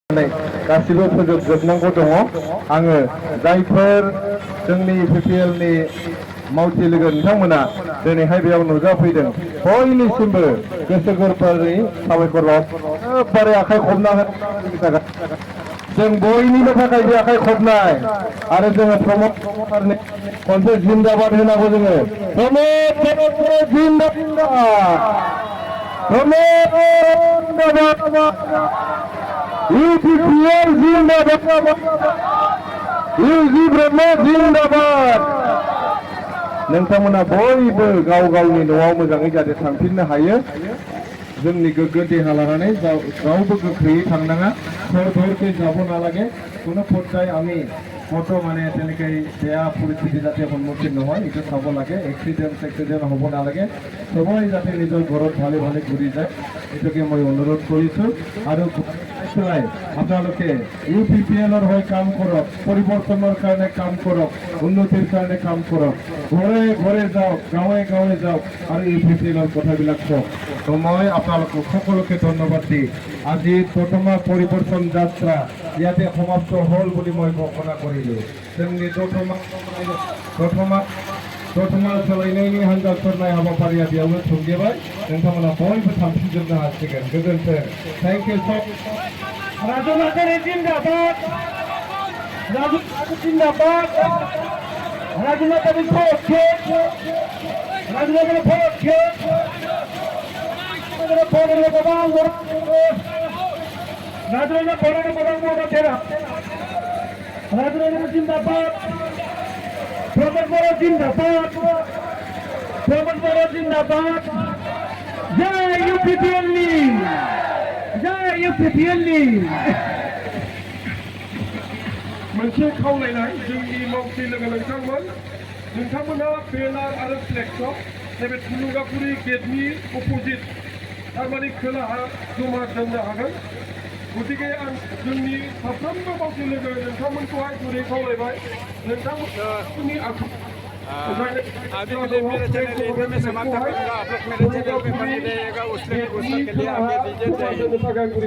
गासिबो फोजोबजोबनांगौ दङ आङो जायफोर जोंनि PPL नि मावथि लोगो नोंथांमोना दिनैहाय बेयाव नुजाफैदों बयनिसिमबो गोसो गोरबोनि साबायखर बारे आखाइ खबना जों बयनिबो थाखाय बे आखाइ खबनाय आरो जोङो प्रमोदनि खनसे जिन्दाबाद होनांगौ जोङो प्रमोद UPPL जिंदाबाद UG ब्रह्म जिंदाबाद नोंथांमोना बयबो गाव गावनि न'आव मोजाङै जाहाथे थांफिननो हायो जोंनि गोग्गो देहा लानानै रावबो गोख्रैयै थांनाङा ধৈর্যে যাব নালাগে কোনো পর্যায়ে আমি ফটো মানে তেনেকৈ বেয়া পৰিস্থিতি যাতে সন্মুখীন নহয় এইটো চাব লাগে এক্সিডেণ্ট হ'ব নালাগে সবাই যাতে নিজৰ ঘৰত ভালে ভালে ঘূৰি যায় এইটোকে মই অনুৰোধ কৰিছোঁ আৰু আপোনালোকে UPPLৰ হৈ কাম কৰক পৰিৱৰ্তনৰ কাৰণে কাম কৰক উন্নতিৰ কাৰণে কাম কৰক ঘৰে ঘৰে যাওক গাঁৱে গাঁৱে যাওক আৰু UPPLৰ কথাবিলাক কওক তো মই আপোনালোকক সকলোকে ধন্যবাদ দি আজি দতমা পৰিৱৰ্তন যাত্ৰা ইয়াতে সমাপ্ত হ'ল বুলি মই ঘোষণা কৰিলোঁ जोंनि दतमा सोलायनायनि हान्जाफोरनाय हाबाफारिया बेयावनो थुंगेबाय नोंथांमोना बयबो थांफिनजोबनो हासिगोन गोजोन्थों थैंक इउ राजु नार्जारि जिंदाबाद राजु जिंदाबाद राजु नार्जारि पक्षे राजु नार्जारि पक्षे राजु नार्जारि जिंदाबाद प्रमोद बर' जिंदाबाद प्रमोद बर' जिंदाबाद जय UPPL जय UPPL मोनसे खावलायनाय जोंनि मावथि लोगो नोंथांमोना बेनार आरो फ्लेक्सआव नैबे थुलुंगाफुरि गेटनि अपोजिट थारमाने खोलाहा जमा दोननो हागोन गतिके आं जोंनि साफ्रोमबो मावथि लोगो नोंथांमोनखौहाय गुरै खावलायबाय नोंथांमोननि अभी मुझे मेरे चैनल में समाप्त करूंगा आप लोग मेरे चैनल पे बने रहिएगा उसके लिए आगे दीजिए।